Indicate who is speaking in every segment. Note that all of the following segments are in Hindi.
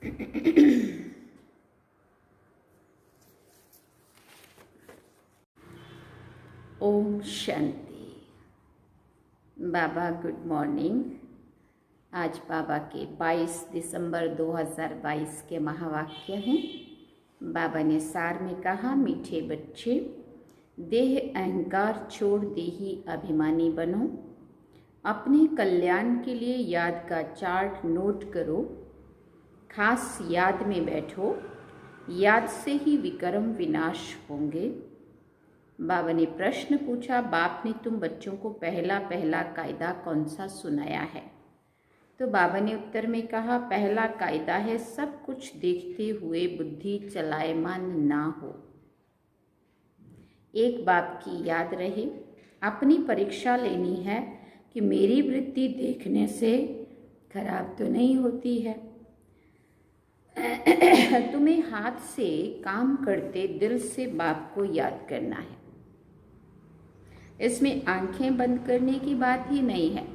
Speaker 1: ओम शांति। बाबा गुड मॉर्निंग। आज बाबा के 22 दिसंबर 2022 के महावाक्य हैं। बाबा ने सार में कहा, मीठे बच्चे, देह अहंकार छोड़ देही अभिमानी बनो। अपने कल्याण के लिए याद का चार्ट नोट करो। खास याद में बैठो, याद से ही विक्रम विनाश होंगे। बाबा ने प्रश्न पूछा, बाप ने तुम बच्चों को पहला कायदा कौन सा सुनाया है? तो बाबा ने उत्तर में कहा, पहला कायदा है सब कुछ देखते हुए बुद्धि चलायमान ना हो। एक बाप की याद रहे, अपनी परीक्षा लेनी है कि मेरी वृत्ति देखने से खराब तो नहीं होती है। तुम्हें हाथ से काम करते दिल से बाप को याद करना है। इसमें आंखें बंद करने की बात ही नहीं है,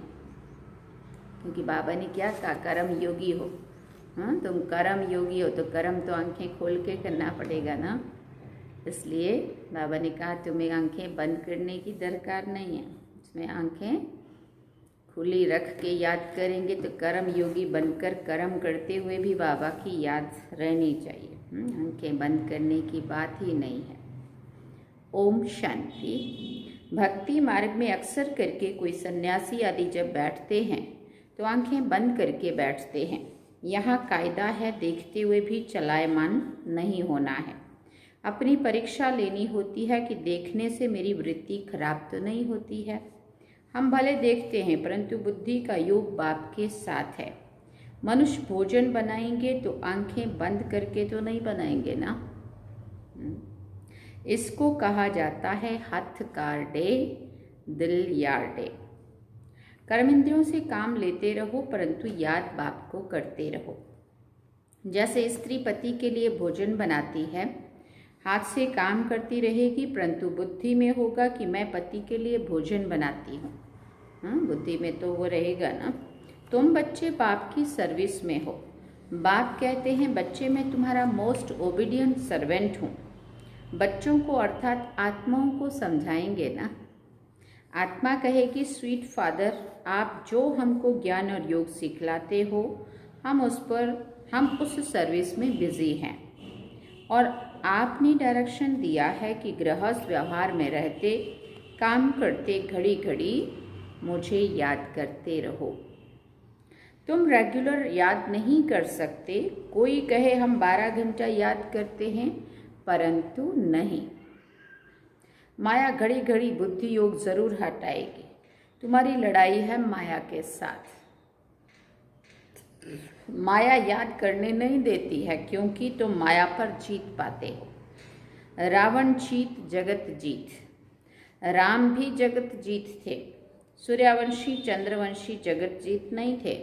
Speaker 1: क्योंकि बाबा ने क्या कहा, कर्म योगी हो। हाँ, तुम कर्म योगी हो तो कर्म तो आंखें खोल के करना पड़ेगा ना। इसलिए बाबा ने कहा तुम्हें आंखें बंद करने की दरकार नहीं है। इसमें आंखें खुली रख के याद करेंगे तो कर्म योगी बनकर कर्म करते हुए भी बाबा की याद रहनी चाहिए। आंखें बंद करने की बात ही नहीं है। ओम शांति। भक्ति मार्ग में अक्सर करके कोई सन्यासी आदि जब बैठते हैं तो आंखें बंद करके बैठते हैं। यहाँ कायदा है देखते हुए भी चलायमान नहीं होना है। अपनी परीक्षा लेनी होती है कि देखने से मेरी वृत्ति खराब तो नहीं होती है। हम भले देखते हैं परंतु बुद्धि का योग बाप के साथ है। मनुष्य भोजन बनाएंगे तो आंखें बंद करके तो नहीं बनाएंगे ना। इसको कहा जाता है हथ काटे दिल यार्डे। कर्मेंद्रियों से काम लेते रहो परंतु याद बाप को करते रहो। जैसे स्त्री पति के लिए भोजन बनाती है, हाथ से काम करती रहेगी परंतु बुद्धि में होगा कि मैं पति के लिए भोजन बनाती हूँ। बुद्धि में तो वो रहेगा ना। तुम बच्चे बाप की सर्विस में हो। बाप कहते हैं, बच्चे मैं तुम्हारा मोस्ट ओबीडियंट सर्वेंट हूँ। बच्चों को अर्थात आत्माओं को समझाएंगे ना। आत्मा कहेगी, स्वीट फादर, आप जो हमको ज्ञान और योग सिखलाते हो हम उस सर्विस में बिजी हैं। और आपने डायरेक्शन दिया है कि गृहस्थ व्यवहार में रहते काम करते घड़ी घड़ी मुझे याद करते रहो। तुम रेगुलर याद नहीं कर सकते। कोई कहे हम 12 घंटा याद करते हैं, परंतु नहीं। माया घड़ी घड़ी बुद्धि योग जरूर हटाएगी। तुम्हारी लड़ाई है माया के साथ। माया याद करने नहीं देती है क्योंकि तुम माया पर जीत पाते हो। रावण जीत जगत जीत। राम भी जगत जीत थे। सूर्यवंशी चंद्रवंशी जगत जीत नहीं थे।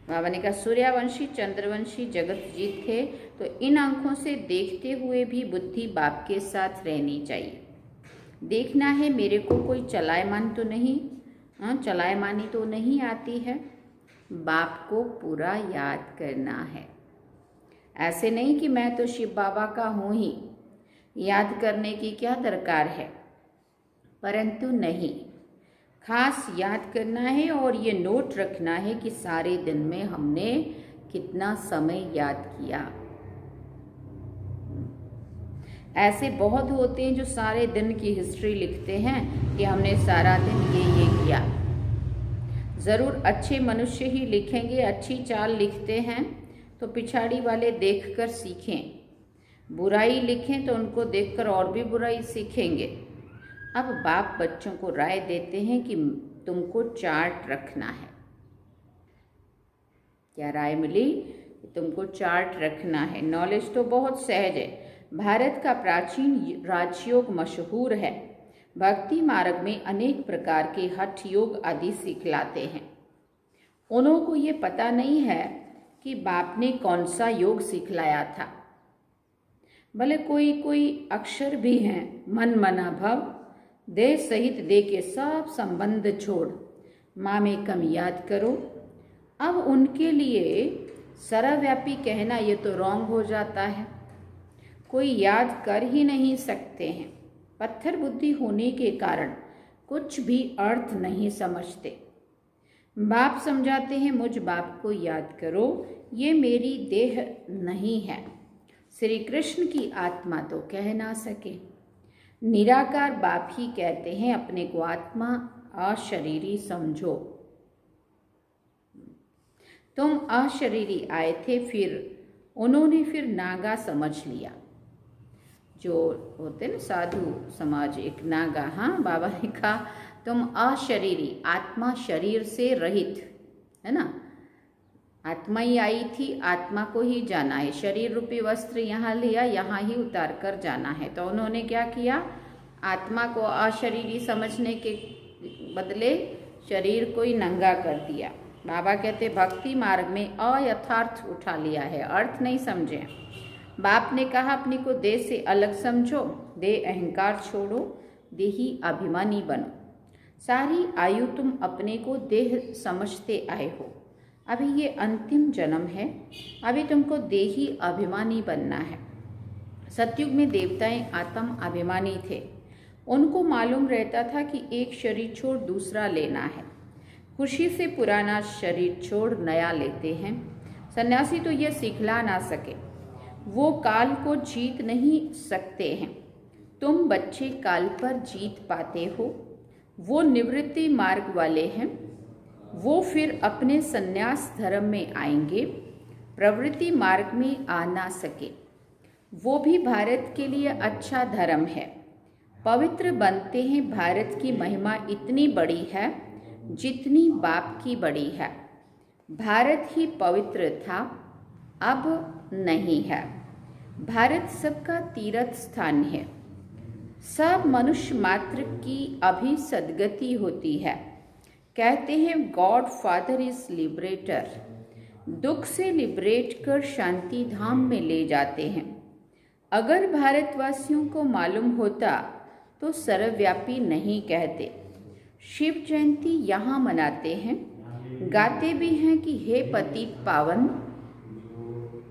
Speaker 1: बाबा ने कहा सूर्यवंशी चंद्रवंशी जगत जीत थे। तो इन आंखों से देखते हुए भी बुद्धि बाप के साथ रहनी चाहिए। देखना है मेरे को कोई चलायमान तो नहीं, चलायमानी तो नहीं आती है। बाप को पूरा याद करना है। ऐसे नहीं कि मैं तो शिव बाबा का हूँ ही, याद करने की क्या दरकार है। परंतु नहीं, खास याद करना है और ये नोट रखना है कि सारे दिन में हमने कितना समय याद किया। ऐसे बहुत होते हैं जो सारे दिन की हिस्ट्री लिखते हैं कि हमने सारा दिन ये किया। ज़रूर अच्छे मनुष्य ही लिखेंगे, अच्छी चाल लिखते हैं तो पिछाड़ी वाले देखकर सीखें। बुराई लिखें तो उनको देखकर और भी बुराई सीखेंगे। अब बाप बच्चों को राय देते हैं कि तुमको चार्ट रखना है। क्या राय मिली? तुमको चार्ट रखना है। नॉलेज तो बहुत सहज है। भारत का प्राचीन राजयोग मशहूर है। भक्ति मार्ग में अनेक प्रकार के हठ योग आदि सिखलाते हैं। उन्हों को ये पता नहीं है कि बाप ने कौन सा योग सिखलाया था। भले कोई अक्षर भी हैं, मन मना भव, देह सहित दे के सब संबंध छोड़, माँ में कम याद करो। अब उनके लिए सर्वव्यापी कहना ये तो रॉन्ग हो जाता है। कोई याद कर ही नहीं सकते हैं। पत्थर बुद्धि होने के कारण कुछ भी अर्थ नहीं समझते। बाप समझाते हैं, मुझ बाप को याद करो, ये मेरी देह नहीं है। श्री कृष्ण की आत्मा तो कह ना सके। निराकार बाप ही कहते हैं, अपने को आत्मा अशरीरी समझो। तुम अशरीरी आए थे, फिर उन्होंने फिर नागा समझ लिया। जो होते ना साधु समाज, एक नागा, हाँ, बाबा ने कहा तुम अशरीरी, आत्मा शरीर से रहित है ना। आत्मा ही आई थी, आत्मा को ही जाना है। शरीर रूपी वस्त्र यहाँ लिया, यहाँ ही उतार कर जाना है। तो उन्होंने क्या किया, आत्मा को अशरीरी समझने के बदले शरीर को ही नंगा कर दिया। बाबा कहते भक्ति मार्ग में अयथार्थ उठा लिया है, अर्थ नहीं समझे। बाप ने कहा अपने को देह से अलग समझो, देह अहंकार छोड़ो, देही अभिमानी बनो। सारी आयु तुम अपने को देह समझते आए हो। अभी ये अंतिम जन्म है, अभी तुमको देही अभिमानी बनना है। सतयुग में देवताएं आत्म अभिमानी थे। उनको मालूम रहता था कि एक शरीर छोड़ दूसरा लेना है। खुशी से पुराना शरीर छोड़ नया लेते हैं। सन्यासी तो यह सिखला ना सके, वो काल को जीत नहीं सकते हैं। तुम बच्चे काल पर जीत पाते हो। वो निवृत्ति मार्ग वाले हैं, वो फिर अपने सन्यास धर्म में आएंगे, प्रवृत्ति मार्ग में आ ना सके। वो भी भारत के लिए अच्छा धर्म है, पवित्र बनते हैं। भारत की महिमा इतनी बड़ी है जितनी बाप की बड़ी है। भारत ही पवित्र था, अब नहीं है। भारत सबका तीर्थ स्थान है। सब मनुष्य मात्र की अभी सद्गति होती है। कहते हैं गॉड फादर इज लिबरेटर। दुख से लिबरेट कर शांति धाम में ले जाते हैं। अगर भारतवासियों को मालूम होता तो सर्वव्यापी नहीं कहते। शिव जयंती यहाँ मनाते हैं, गाते भी हैं कि हे पतित पावन।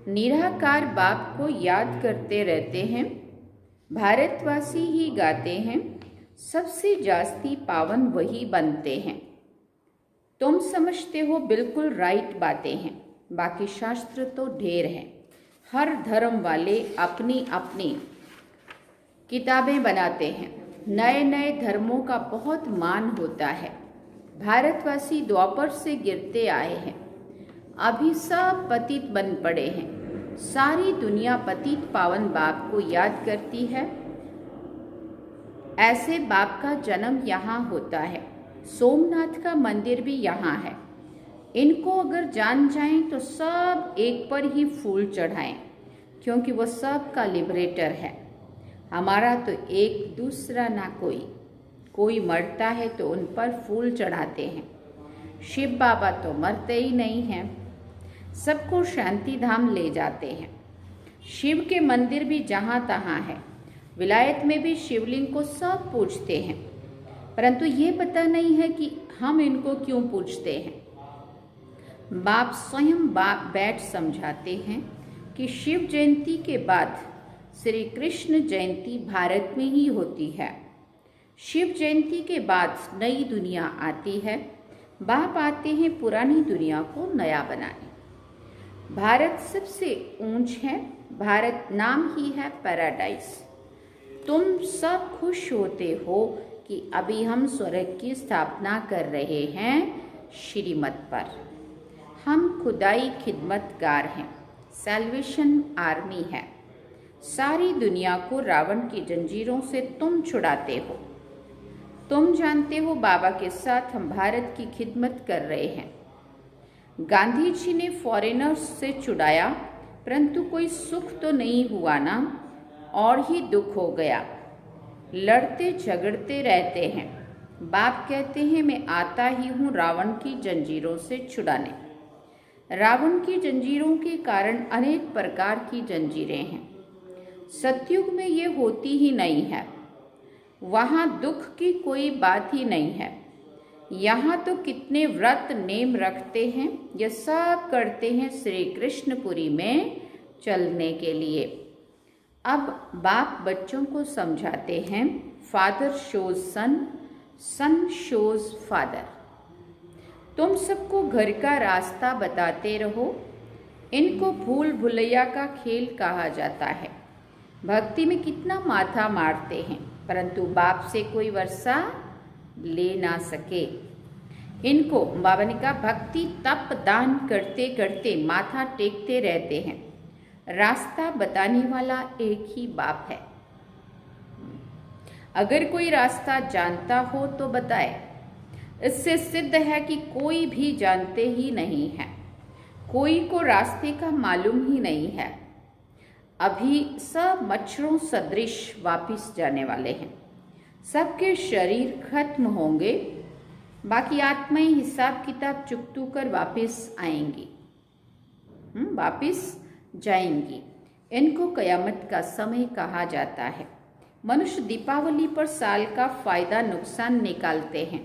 Speaker 1: निराकार बाप को याद करते रहते हैं। भारतवासी ही गाते हैं, सबसे जास्ती पावन वही बनते हैं। तुम समझते हो बिल्कुल राइट बातें हैं, बाकी शास्त्र तो ढेर हैं। हर धर्म वाले अपनी अपनी किताबें बनाते हैं। नए नए धर्मों का बहुत मान होता है। भारतवासी द्वापर से गिरते आए हैं, अभी सब पतित बन पड़े हैं। सारी दुनिया पतित पावन बाप को याद करती है। ऐसे बाप का जन्म यहाँ होता है। सोमनाथ का मंदिर भी यहाँ है। इनको अगर जान जाएं तो सब एक पर ही फूल चढ़ाएं, क्योंकि वो सब का लिबरेटर है। हमारा तो एक दूसरा ना कोई। कोई मरता है तो उन पर फूल चढ़ाते हैं। शिव बाबा तो मरते ही नहीं हैं, सबको शांति धाम ले जाते हैं। शिव के मंदिर भी जहाँ तहाँ है। विलायत में भी शिवलिंग को सब पूजते हैं, परंतु ये पता नहीं है कि हम इनको क्यों पूजते हैं। बाप स्वयं बैठ समझाते हैं कि शिव जयंती के बाद श्री कृष्ण जयंती भारत में ही होती है। शिव जयंती के बाद नई दुनिया आती है। बाप आते हैं पुरानी दुनिया को नया बनाने। भारत सबसे ऊंच है। भारत नाम ही है पैराडाइज। तुम सब खुश होते हो कि अभी हम स्वर्ग की स्थापना कर रहे हैं श्रीमत पर। हम खुदाई खिदमतगार हैं, सैल्वेशन आर्मी है। सारी दुनिया को रावण की जंजीरों से तुम छुड़ाते हो। तुम जानते हो बाबा के साथ हम भारत की खिदमत कर रहे हैं। गांधी जी ने फॉरेनर्स से छुड़ाया, परंतु कोई सुख तो नहीं हुआ ना, और ही दुख हो गया। लड़ते झगड़ते रहते हैं। बाप कहते हैं मैं आता ही हूँ रावण की जंजीरों से छुड़ाने। रावण की जंजीरों के कारण अनेक प्रकार की जंजीरें हैं। सतयुग में ये होती ही नहीं है। वहाँ दुख की कोई बात ही नहीं है। यहाँ तो कितने व्रत नेम रखते हैं, यह सब करते हैं श्री कृष्णपुरी में चलने के लिए। अब बाप बच्चों को समझाते हैं, फादर शोज सन, सन शोज फादर। तुम सबको घर का रास्ता बताते रहो। इनको भूल भुलैया का खेल कहा जाता है। भक्ति में कितना माथा मारते हैं, परंतु बाप से कोई वर्षा ले ना सके। इनको बाबा ने कहा, भक्ति तप दान करते करते माथा टेकते रहते हैं। रास्ता बताने वाला एक ही बाप है। अगर कोई रास्ता जानता हो तो बताए। इससे सिद्ध है कि कोई भी जानते ही नहीं है, कोई को रास्ते का मालूम ही नहीं है। अभी सब मच्छरों सदृश वापिस जाने वाले हैं। सबके शरीर खत्म होंगे, बाकी आत्माएं हिसाब किताब चुकतू कर वापिस आएंगी, वापिस जाएंगी। इनको कयामत का समय कहा जाता है। मनुष्य दीपावली पर साल का फायदा नुकसान निकालते हैं।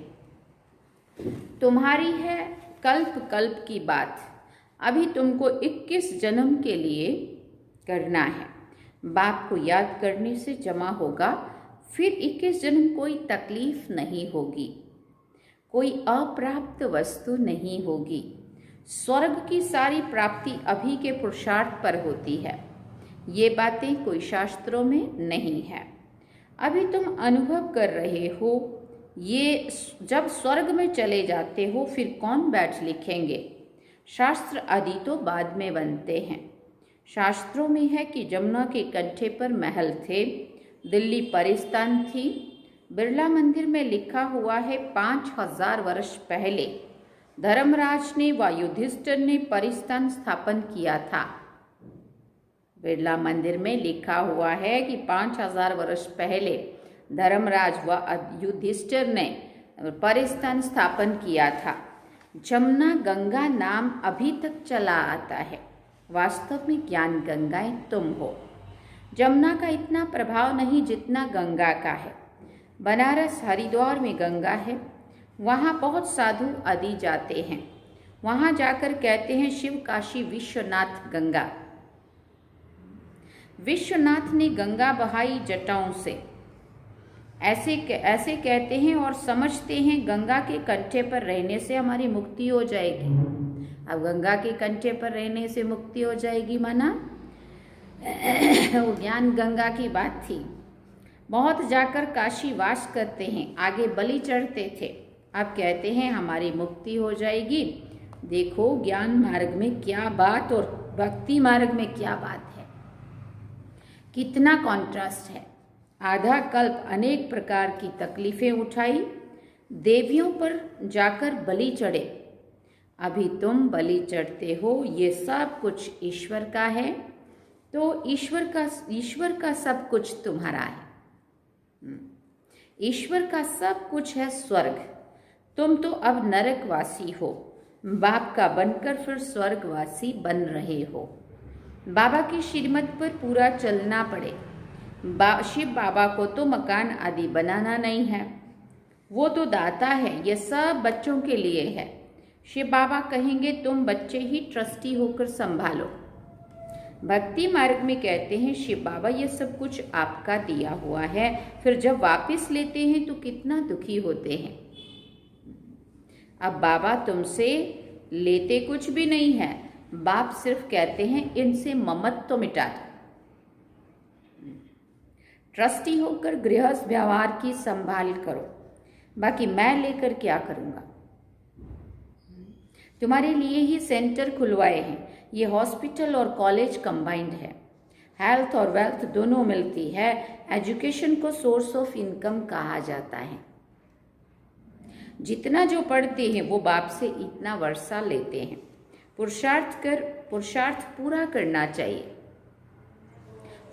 Speaker 1: तुम्हारी है कल्प कल्प की बात। अभी तुमको 21 जन्म के लिए करना है। बाप को याद करने से जमा होगा, फिर 21 जन्म कोई तकलीफ नहीं होगी, कोई अप्राप्त वस्तु नहीं होगी। स्वर्ग की सारी प्राप्ति अभी के पुरुषार्थ पर होती है। ये बातें कोई शास्त्रों में नहीं है। अभी तुम अनुभव कर रहे हो। ये जब स्वर्ग में चले जाते हो फिर कौन बैठ लिखेंगे। शास्त्र आदि तो बाद में बनते हैं। शास्त्रों में है कि जमुना के कंठे पर महल थे, दिल्ली परिस्तान थी। बिरला मंदिर में लिखा हुआ है 5000 वर्ष पहले धर्मराज ने व युधिष्ठिर ने परिस्तान स्थापन किया था। बिरला मंदिर में लिखा हुआ है कि 5000 वर्ष पहले धर्मराज व युधिष्ठिर ने परिस्तान स्थापन किया था। जमुना गंगा नाम अभी तक चला आता है। वास्तव में ज्ञान गंगाएं तुम हो। जमुना का इतना प्रभाव नहीं जितना गंगा का है। बनारस हरिद्वार में गंगा है, वहाँ बहुत साधु आदि जाते हैं। वहाँ जाकर कहते हैं शिव काशी विश्वनाथ गंगा। विश्वनाथ ने गंगा बहाई जटाओं से, ऐसे कहते हैं और समझते हैं गंगा के कंठे पर रहने से हमारी मुक्ति हो जाएगी। अब गंगा के कंठे पर रहने से मुक्ति हो जाएगी माना वो ज्ञान गंगा की बात थी। बहुत जाकर काशी वास करते हैं, आगे बलि चढ़ते थे। अब कहते हैं हमारी मुक्ति हो जाएगी। देखो ज्ञान मार्ग में क्या बात और भक्ति मार्ग में क्या बात है, कितना कॉन्ट्रास्ट है। आधा कल्प अनेक प्रकार की तकलीफें उठाई, देवियों पर जाकर बलि चढ़े। अभी तुम बलि चढ़ते हो, ये सब कुछ ईश्वर का है, तो ईश्वर का सब कुछ तुम्हारा है। ईश्वर का सब कुछ है स्वर्ग। तुम तो अब नरकवासी हो, बाप का बनकर फिर स्वर्गवासी बन रहे हो। बाबा की श्रीमत पर पूरा चलना पड़े। शिव बाबा को तो मकान आदि बनाना नहीं है, वो तो दाता है, ये सब बच्चों के लिए है। शिव बाबा कहेंगे तुम बच्चे ही ट्रस्टी होकर संभालो। भक्ति मार्ग में कहते हैं शिव बाबा ये सब कुछ आपका दिया हुआ है, फिर जब वापस लेते हैं तो कितना दुखी होते हैं। अब बाबा तुमसे लेते कुछ भी नहीं है, बाप सिर्फ कहते हैं इनसे ममत्व तो मिटा दो। ट्रस्टी होकर गृहस्थ व्यवहार की संभाल करो, बाकी मैं लेकर क्या करूँगा। तुम्हारे लिए ही सेंटर खुलवाए हैं। ये हॉस्पिटल और कॉलेज कंबाइंड है। हेल्थ और वेल्थ दोनों मिलती है। एजुकेशन को सोर्स ऑफ इनकम कहा जाता है। जितना जो पढ़ते हैं वो बाप से इतना वर्षा लेते हैं। पुरुषार्थ पूरा करना चाहिए।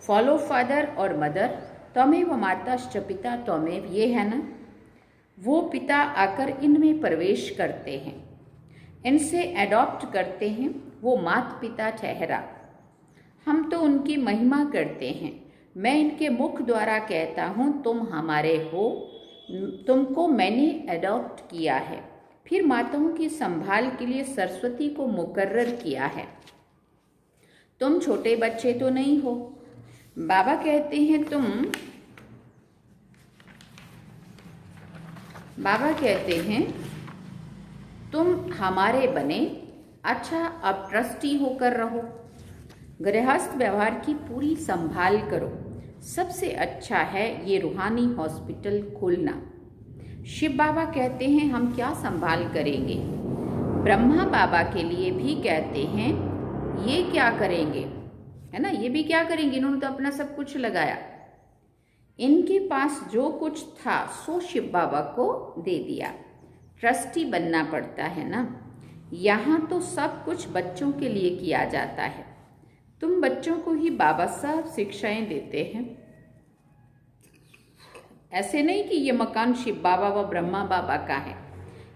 Speaker 1: फॉलो फादर और मदर, त्वमेव माताश्च पिता त्वमेव, ये है ना, वो पिता आकर इनमें प्रवेश करते हैं, इनसे एडॉप्ट करते हैं, वो माता पिता ठहरा। हम तो उनकी महिमा करते हैं। मैं इनके मुख द्वारा कहता हूँ तुम हमारे हो, तुमको मैंने अडॉप्ट किया है। फिर माताओं की संभाल के लिए सरस्वती को मुकर्रर किया है। तुम छोटे बच्चे तो नहीं हो। बाबा कहते हैं तुम हमारे बने। अच्छा, अब ट्रस्टी होकर रहो। गृहस्थ व्यवहार की पूरी संभाल करो। सबसे अच्छा है ये रूहानी हॉस्पिटल खोलना। शिव बाबा कहते हैं हम क्या संभाल करेंगे। ब्रह्मा बाबा के लिए भी कहते हैं ये क्या करेंगे, है ना, ये भी क्या करेंगे, इन्होंने तो अपना सब कुछ लगाया। इनके पास जो कुछ था सो शिव बाबा को दे दिया। ट्रस्टी बनना पड़ता है ना। यहाँ तो सब कुछ बच्चों के लिए किया जाता है। तुम बच्चों को ही बाबा साहब शिक्षाएं देते हैं। ऐसे नहीं कि ये मकान शिव बाबा व ब्रह्मा बाबा का है।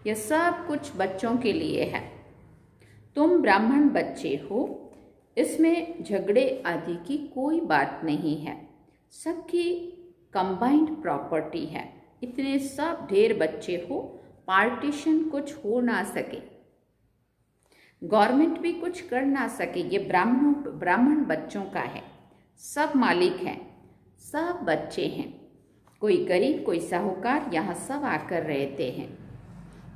Speaker 1: यह सब कुछ बच्चों के लिए है। तुम ब्राह्मण बच्चे हो, इसमें झगड़े आदि की कोई बात नहीं है। सबकी कंबाइंड प्रॉपर्टी है। इतने सब ढेर बच्चे हो, पार्टीशन कुछ हो ना सके, गवर्नमेंट भी कुछ कर ना सके। ये ब्राह्मण बच्चों का है। सब मालिक हैं, सब बच्चे हैं। कोई गरीब, कोई साहूकार, यहाँ सब आकर रहते हैं।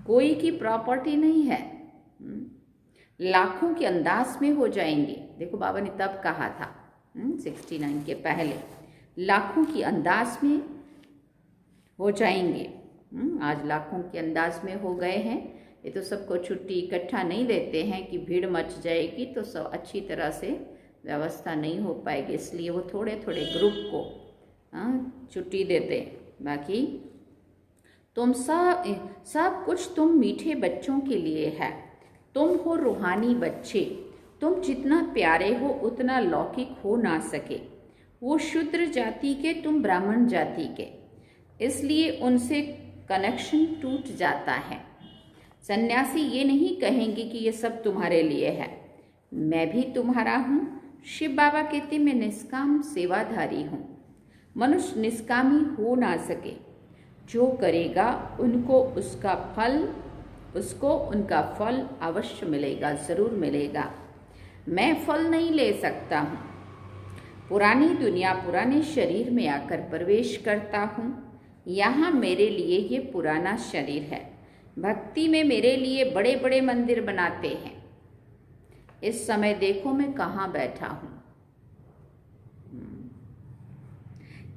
Speaker 1: कोई की प्रॉपर्टी नहीं है। लाखों के अंदाज में हो जाएंगे। देखो बाबा ने तब कहा था 69 के पहले, लाखों की अंदाज में हो जाएंगे। आज लाखों के अंदाज में हो गए हैं। ये तो सबको छुट्टी इकट्ठा नहीं देते हैं कि भीड़ मच जाएगी तो सब अच्छी तरह से व्यवस्था नहीं हो पाएगी, इसलिए वो थोड़े थोड़े ग्रुप को छुट्टी देते। बाकी तुम सब कुछ तुम मीठे बच्चों के लिए है। तुम हो रूहानी बच्चे। तुम जितना प्यारे हो उतना लौकिक हो ना सके। वो शूद्र जाति के, तुम ब्राह्मण जाति के, इसलिए उनसे कनेक्शन टूट जाता है। सन्यासी ये नहीं कहेंगे कि ये सब तुम्हारे लिए है। मैं भी तुम्हारा हूँ। शिव बाबा कहते मैं निष्काम सेवाधारी हूँ। मनुष्य निष्कामी हो ना सके। जो करेगा उसको उनका फल अवश्य मिलेगा, ज़रूर मिलेगा। मैं फल नहीं ले सकता हूँ। पुरानी दुनिया पुराने शरीर में आकर प्रवेश करता हूँ। यहाँ मेरे लिए ये पुराना शरीर है। भक्ति में मेरे लिए बड़े बड़े मंदिर बनाते हैं। इस समय देखो मैं कहाँ बैठा हूँ।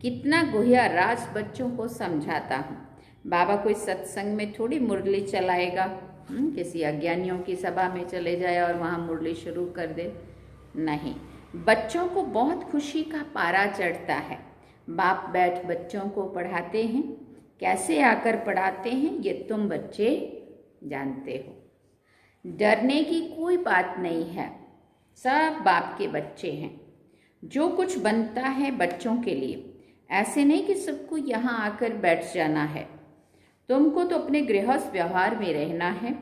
Speaker 1: कितना गुह्या राज बच्चों को समझाता हूँ। बाबा कोई सत्संग में थोड़ी मुरली चलाएगा, किसी अज्ञानियों की सभा में चले जाए और वहाँ मुरली शुरू कर दे, नहीं। बच्चों को बहुत खुशी का पारा चढ़ता है। बाप बैठ बच्चों को पढ़ाते हैं। कैसे आकर पढ़ाते हैं ये तुम बच्चे जानते हो। डरने की कोई बात नहीं है। सब बाप के बच्चे हैं। जो कुछ बनता है बच्चों के लिए, ऐसे नहीं कि सबको यहाँ आकर बैठ जाना है। तुमको तो अपने गृहस्थ व्यवहार में रहना है।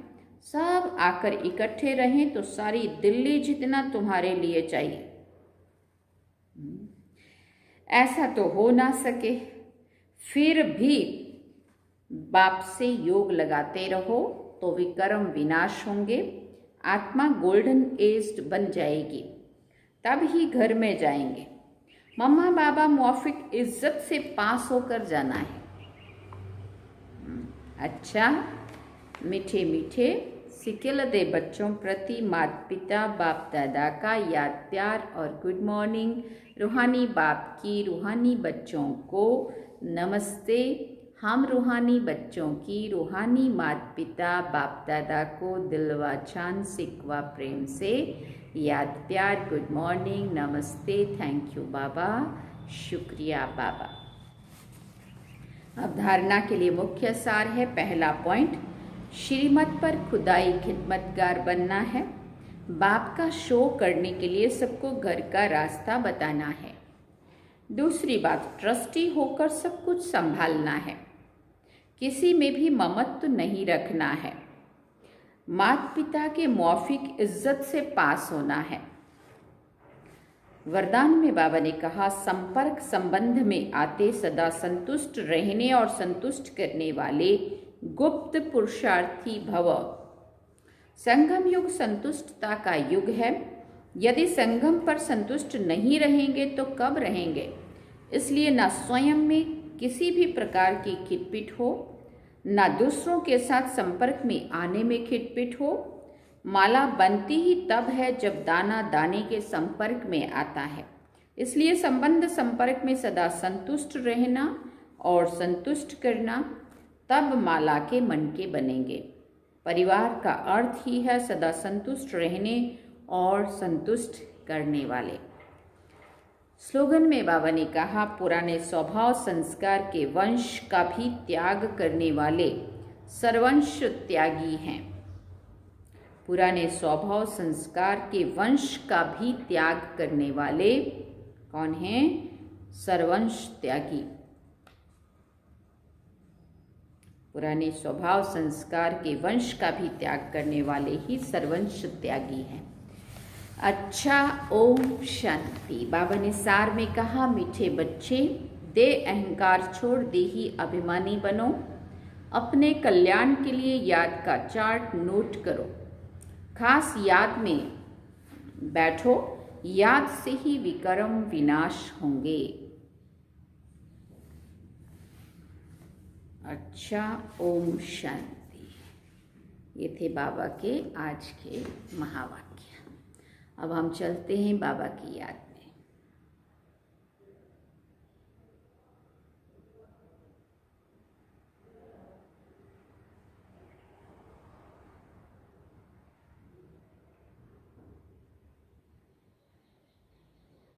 Speaker 1: सब आकर इकट्ठे रहें तो सारी दिल्ली जितना तुम्हारे लिए चाहिए। ऐसा तो हो ना सके। फिर भी बाप से योग लगाते रहो तो विकर्म विनाश होंगे। आत्मा गोल्डन एज्ड बन जाएगी, तब ही घर में जाएंगे। मम्मा बाबा मौफिक इज्जत से पास होकर जाना है। अच्छा, मीठे मीठे सिकिल दे बच्चों प्रति माता पिता बाप दादा का याद प्यार और गुड मॉर्निंग। रूहानी बाप की रूहानी बच्चों को नमस्ते। हम रूहानी बच्चों की रूहानी माता पिता बाप दादा को दिलवा चांद सिकवा प्रेम से याद प्यार, गुड मॉर्निंग, नमस्ते, थैंक यू बाबा, शुक्रिया बाबा। अब धारणा के लिए मुख्य सार है। पहला पॉइंट, श्रीमत पर खुदाई खिदमतगार बनना है। बाप का शो करने के लिए सबको घर का रास्ता बताना है। दूसरी बात, ट्रस्टी होकर सब कुछ संभालना है। किसी में भी ममत्व नहीं रखना है। माता पिता के मौफिक इज्जत से पास होना है। वरदान में बाबा ने कहा, संपर्क संबंध में आते सदा संतुष्ट रहने और संतुष्ट करने वाले गुप्त पुरुषार्थी भव। संगम युग संतुष्टता का युग है। यदि संगम पर संतुष्ट नहीं रहेंगे तो कब रहेंगे? इसलिए न स्वयं में किसी भी प्रकार की खिटपिट हो, न दूसरों के साथ संपर्क में आने में खिटपिट हो। माला बनती ही तब है जब दाना दाने के संपर्क में आता है। इसलिए संबंध संपर्क में सदा संतुष्ट रहना और संतुष्ट करना, तब माला के मन के बनेंगे। परिवार का अर्थ ही है सदा संतुष्ट रहने और संतुष्ट करने वाले। स्लोगन में बाबा ने कहा, पुराने स्वभाव संस्कार के वंश का भी त्याग करने वाले सर्वंश त्यागी हैं। पुराने स्वभाव संस्कार के वंश का भी त्याग करने वाले कौन हैं? सर्वंश त्यागी। पुराने स्वभाव संस्कार के वंश का भी त्याग करने वाले ही सर्वंश त्यागी हैं। अच्छा, ओम शांति। बाबा ने सार में कहा, मीठे बच्चे, दे अहंकार छोड़ देही अभिमानी बनो। अपने कल्याण के लिए याद का चार्ट नोट करो। खास याद में बैठो, याद से ही विकर्म विनाश होंगे। अच्छा, ओम शांति। ये थे बाबा के आज के महावाक्य। अब हम चलते हैं बाबा की याद।